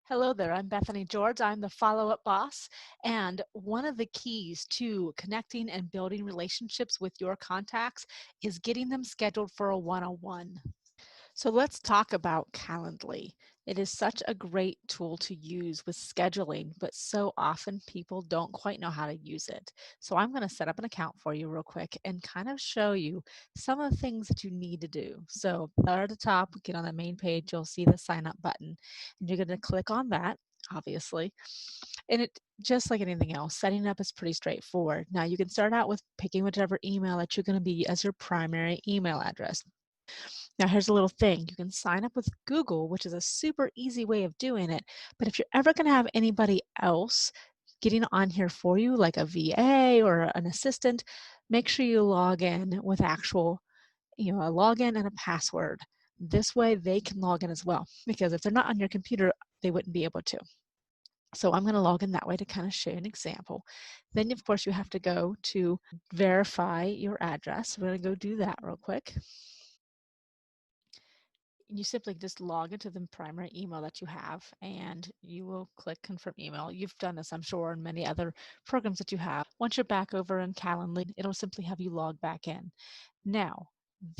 Hello there, I'm Bethany George. I'm the follow-up boss, and one of the keys to connecting and building relationships with your contacts is getting them scheduled for a one-on-one. So let's talk about Calendly. It is such a great tool to use with scheduling, but so often people don't quite know how to use it. So I'm going to set up an account for you real quick and kind of show you some of the things that you need to do. So there at the top, get on the main page, you'll see the sign up button, and you're going to click on that, obviously. And it just like anything else, setting up is pretty straightforward. Now you can start out with picking whichever email that you're going to be as your primary email address. Now, here's a little thing. You can sign up with Google, which is a super easy way of doing it. But if you're ever going to have anybody else getting on here for you, like a VA or an assistant, make sure you log in with actual, a login and a password. This way they can log in as well, because if they're not on your computer, they wouldn't be able to. So I'm going to log in that way to kind of show you an example. Then, of course, you have to go to verify your address. We're going to go do that real quick. You simply just log into the primary email that you have and you will click confirm email. You've done this, I'm sure, in many other programs that you have. Once you're back over in Calendly, it'll simply have you log back in. Now,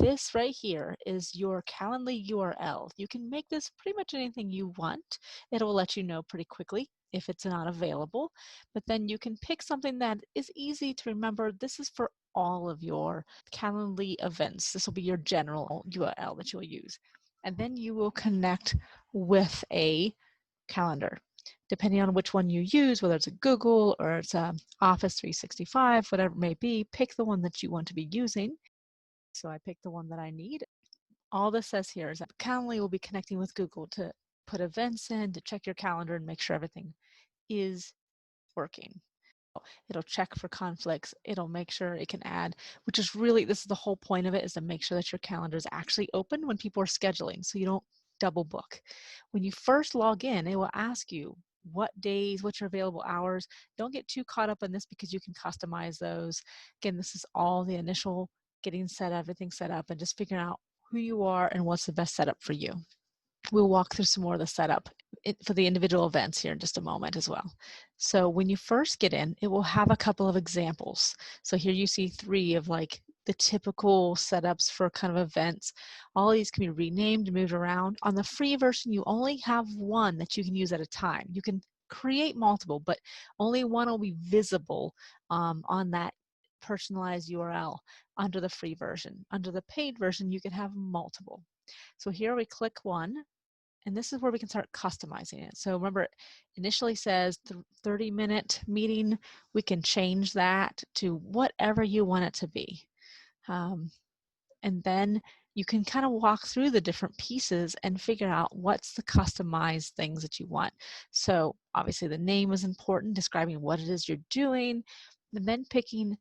this right here is your Calendly URL. You can make this pretty much anything you want. It'll let you know pretty quickly if it's not available, but then you can pick something that is easy to remember. This is for all of your Calendly events. This will be your general URL that you'll use. And then you will connect with a calendar. Depending on which one you use, whether it's a Google or it's a Office 365, whatever it may be, pick the one that you want to be using. So I picked the one that I need. All this says here is that Calendly will be connecting with Google to put events in, to check your calendar and make sure everything is working. It'll check for conflicts. It'll make sure it can add, which is really, this is the whole point of it, is to make sure that your calendar is actually open when people are scheduling, so you don't double book. When you first log in, it will ask you what days, what's your available hours. Don't get too caught up in this because you can customize those. Again, this is all the initial getting set, everything set up, and just figuring out who you are and what's the best setup for you. We'll walk through some more of the setup for the individual events here in just a moment as well. So when you first get in, it will have a couple of examples. So here you see 3 of like the typical setups for kind of events. All of these can be renamed, moved around. On the free version, you only have one that you can use at a time. You can create multiple, but only one will be visible on that personalized URL under the free version. Under the paid version, you can have multiple. So here we click one, and this is where we can start customizing it. So remember, it initially says 30-minute meeting. We can change that to whatever you want it to be. And then you can kind of walk through the different pieces and figure out what's the customized things that you want. So obviously the name is important, describing what it is you're doing, and then picking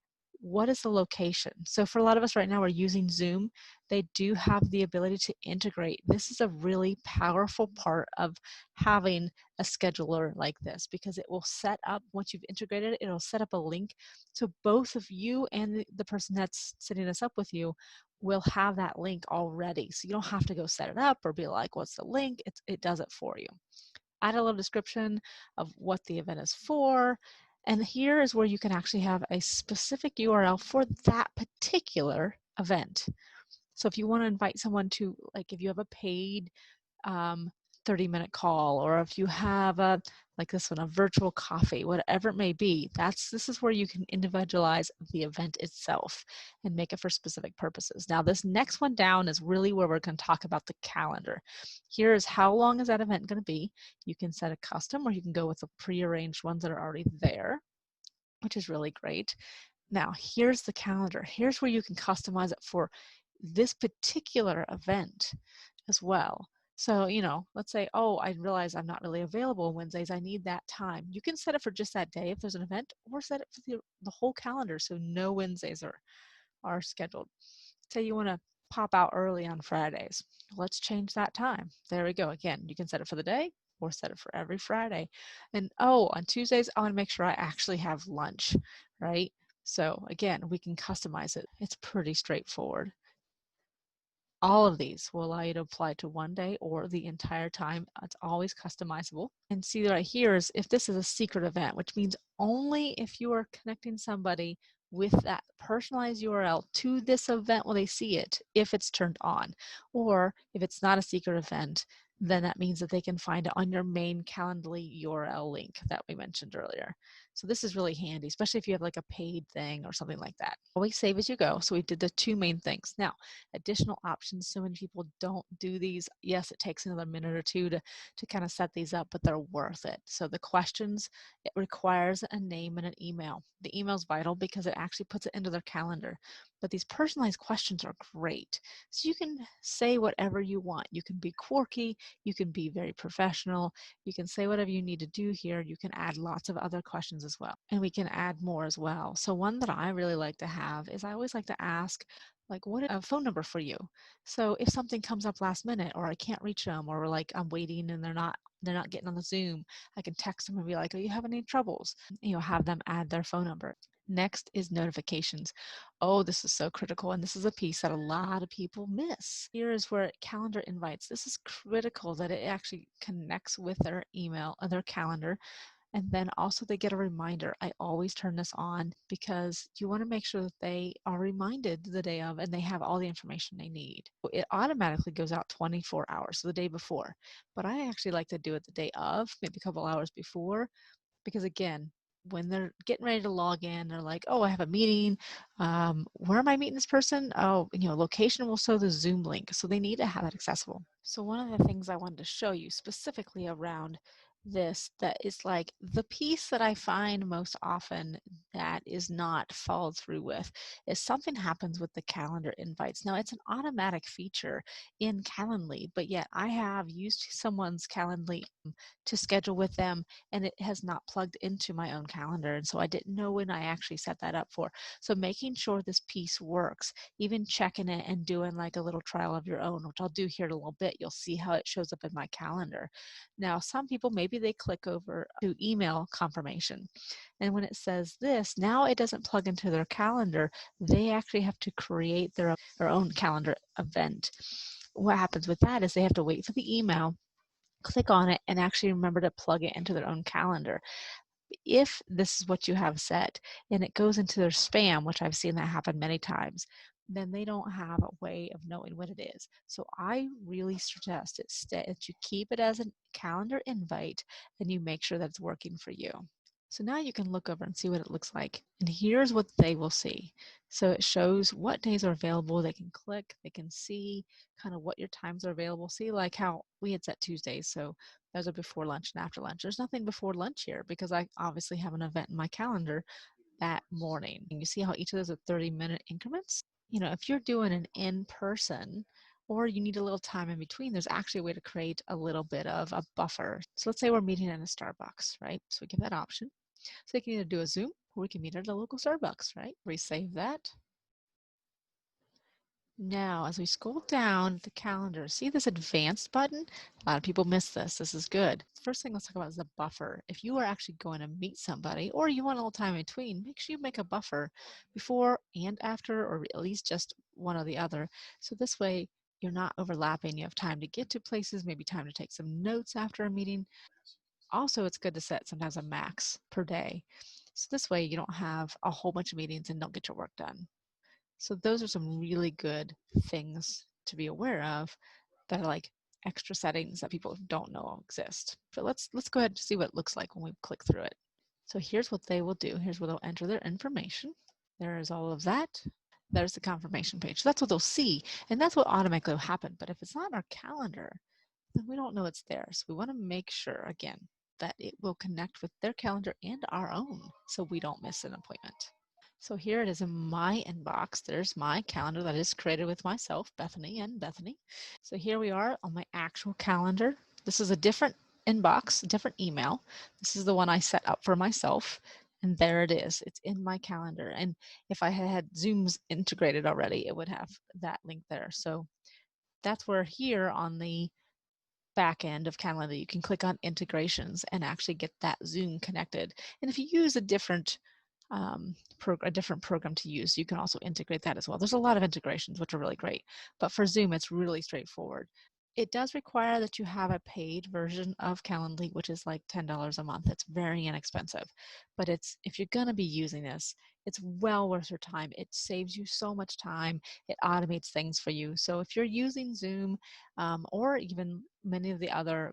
what is the location. So for a lot of us right now, we're using Zoom. They do have the ability to integrate. This is a really powerful part of having a scheduler like this, because it will set up, once you've integrated it, it'll set up a link so both of you and the person that's setting this up with you will have that link already. So you don't have to go set it up or be like, what's the link? It does it for you. Add a little description of what the event is for. And here is where you can actually have a specific URL for that particular event. So if you want to invite someone to, like if you have a paid 30-minute call, or if you have a, like this one, a virtual coffee, whatever it may be, this is where you can individualize the event itself and make it for specific purposes. Now this next one down is really where we're going to talk about the calendar. Here is how long is that event going to be. You can set a custom, or you can go with the prearranged ones that are already there, which is really great. Now here's the calendar. Here's where you can customize it for this particular event as well. So, let's say, oh, I realize I'm not really available on Wednesdays. I need that time. You can set it for just that day if there's an event, or set it for the whole calendar so no Wednesdays are scheduled. Say you want to pop out early on Fridays. Let's change that time. There we go. Again, you can set it for the day or set it for every Friday. And oh, on Tuesdays, I want to make sure I actually have lunch, right? So again, we can customize it. It's pretty straightforward. All of these will allow you to apply to one day or the entire time. It's always customizable. And see right here is if this is a secret event, which means only if you are connecting somebody with that personalized URL to this event will they see it if it's turned on. Or if it's not a secret event, then that means that they can find it on your main Calendly URL link that we mentioned earlier. So this is really handy, especially if you have like a paid thing or something like that. Always save as you go. So we did the two main things. Now, additional options. So many people don't do these. Yes, it takes another minute or two to kind of set these up, but they're worth it. So the questions, it requires a name and an email. The email is vital because it actually puts it into their calendar. But these personalized questions are great. So you can say whatever you want. You can be quirky, you can be very professional, you can say whatever you need to do here. You can add lots of other questions as well. And we can add more as well. So one that I really like to have is I always like to ask, like, what is a phone number for you? So if something comes up last minute or I can't reach them or like I'm waiting and they're not getting on the Zoom, I can text them and be like, are you having any troubles? Have them add their phone number. Next is notifications. Oh, this is so critical. And this is a piece that a lot of people miss. Here is where calendar invites. This is critical that it actually connects with their email or their calendar. And then also they get a reminder. I always turn this on because you want to make sure that they are reminded the day of and they have all the information they need. It automatically goes out 24 hours, so the day before. But I actually like to do it the day of, maybe a couple hours before, because again, when they're getting ready to log in, they're like, oh, I have a meeting. Where am I meeting this person? Oh, location will show the Zoom link. So they need to have that accessible. So one of the things I wanted to show you specifically around this that is like the piece that I find most often that is not followed through with is something happens with the calendar invites. Now it's an automatic feature in Calendly, but yet I have used someone's Calendly to schedule with them and it has not plugged into my own calendar. And so I didn't know when I actually set that up for. So making sure this piece works, even checking it and doing like a little trial of your own, which I'll do here in a little bit. You'll see how it shows up in my calendar. Now, some people, maybe they click over to email confirmation. And when it says this, now it doesn't plug into their calendar. They actually have to create their own calendar event. What happens with that is they have to wait for the email, click on it, and actually remember to plug it into their own calendar. If this is what you have set and it goes into their spam, which I've seen that happen many times, then they don't have a way of knowing what it is. So I really suggest that you keep it as a calendar invite and you make sure that it's working for you. So now you can look over and see what it looks like. And here's what they will see. So it shows what days are available. They can click, they can see kind of what your times are available. See like how we had set Tuesdays. So those are before lunch and after lunch. There's nothing before lunch here because I obviously have an event in my calendar that morning. And you see how each of those are 30-minute increments? If you're doing an in-person or you need a little time in between, there's actually a way to create a little bit of a buffer. So let's say we're meeting in a Starbucks, right? So we give that option. So we can either do a Zoom or we can meet at a local Starbucks, right? Resave that. Now, as we scroll down the calendar, see this advanced button? A lot of people miss this. This is good. First thing let's talk about is the buffer. If you are actually going to meet somebody or you want a little time in between, make sure you make a buffer before and after, or at least just one or the other. So this way you're not overlapping. You have time to get to places, maybe time to take some notes after a meeting. Also, it's good to set sometimes a max per day. So this way you don't have a whole bunch of meetings and don't get your work done. So those are some really good things to be aware of that are like extra settings that people don't know exist. But let's go ahead and see what it looks like when we click through it. So here's what they will do. Here's where they'll enter their information. There is all of that. There's the confirmation page. That's what they'll see, and that's what automatically will happen. But if it's not in our calendar, then we don't know it's there. So we want to make sure, again, that it will connect with their calendar and our own so we don't miss an appointment. So here it is in my inbox. There's my calendar that is created with myself, Bethany and Bethany. So here we are on my actual calendar. This is a different inbox, different email. This is the one I set up for myself. And there it is. It's in my calendar. And if I had Zooms integrated already, it would have that link there. So that's where here on the back end of Calendly, you can click on integrations and actually get that Zoom connected. And if you use a different a different program to use. You can also integrate that as well. There's a lot of integrations, which are really great. But for Zoom, it's really straightforward. It does require that you have a paid version of Calendly, which is like $10 a month. It's very inexpensive. But if you're going to be using this, it's well worth your time. It saves you so much time. It automates things for you. So if you're using Zoom or even many of the other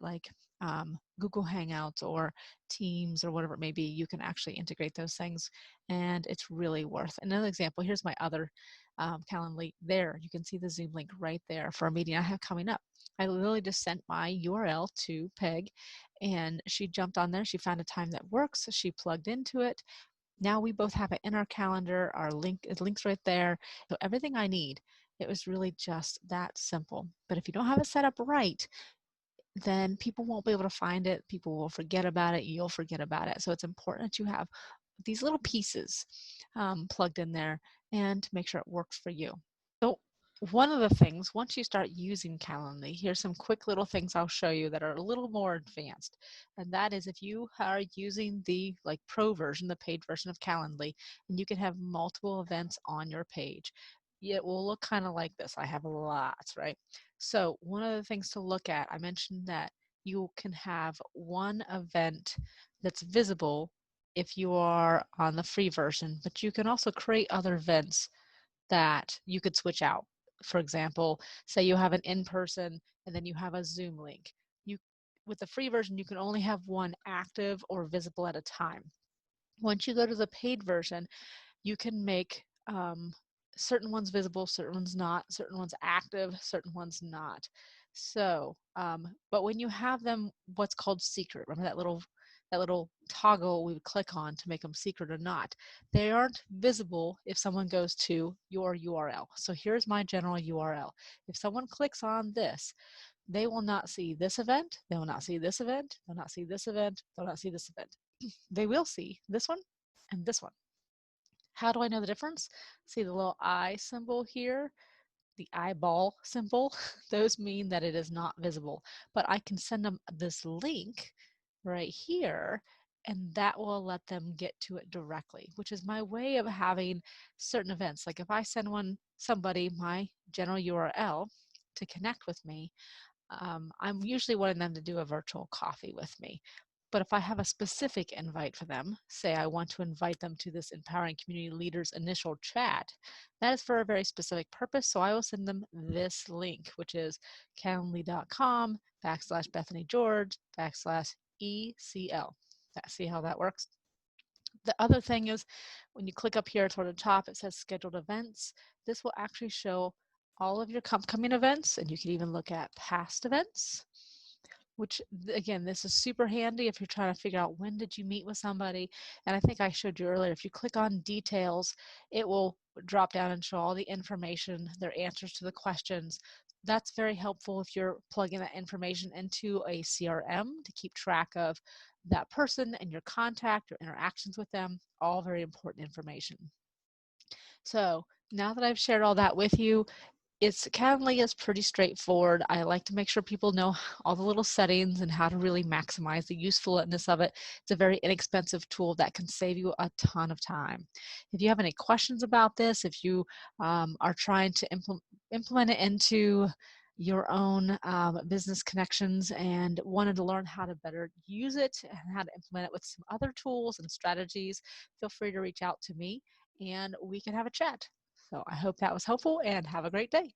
Google Hangouts or Teams or whatever it may be, you can actually integrate those things, and it's really worth. Another example, here's my other Calendly. There, you can see the Zoom link right there for a meeting I have coming up. I literally just sent my URL to Peg, and she jumped on there. She found a time that works. She plugged into it. Now we both have it in our calendar. Our link's right there. So everything I need. It was really just that simple. But if you don't have it set up right, then people won't be able to find it. People will forget about it. You'll forget about it. So it's important that you have these little pieces plugged in there and make sure it works for you. So one of the things, once you start using Calendly, here's some quick little things I'll show you that are a little more advanced. And that is if you are using the pro version, the paid version of Calendly, and you can have multiple events on your page. It will look kind of like this. I have lots, right? So one of the things to look at, I mentioned that you can have one event that's visible if you are on the free version, but you can also create other events that you could switch out. For example, say you have an in-person and then you have a Zoom link. With the free version, you can only have one active or visible at a time. Once you go to the paid version, you can make certain ones visible, certain ones not, certain ones active, certain ones not. So, but when you have them, what's called secret, remember that little toggle we would click on to make them secret or not, they aren't visible if someone goes to your URL. So here's my general URL. If someone clicks on this, they will not see this event, they will not see this event, they'll not see this event, they'll not see this event. They will see this one and this one. How do I know the difference? See the little eye symbol here, the eyeball symbol? Those mean that it is not visible. But I can send them this link right here, and that will let them get to it directly, which is my way of having certain events. Like if I send somebody my general URL to connect with me, I'm usually wanting them to do a virtual coffee with me. But if I have a specific invite for them, say I want to invite them to this Empowering Community Leaders initial chat, that is for a very specific purpose. So I will send them this link, which is calendly.com/BethanyGeorge/ECL. See how that works? The other thing is when you click up here toward the top, it says scheduled events. This will actually show all of your upcoming events, and you can even look at past events, which again, this is super handy if you're trying to figure out when did you meet with somebody. And I think I showed you earlier, if you click on details, it will drop down and show all the information, their answers to the questions. That's very helpful if you're plugging that information into a CRM to keep track of that person and your contact or interactions with them, all very important information. So now that I've shared all that with you, Calendly is pretty straightforward. I like to make sure people know all the little settings and how to really maximize the usefulness of it. It's a very inexpensive tool that can save you a ton of time. If you have any questions about this, if you are trying to implement it into your own business connections and wanted to learn how to better use it and how to implement it with some other tools and strategies, feel free to reach out to me and we can have a chat. So I hope that was helpful and have a great day.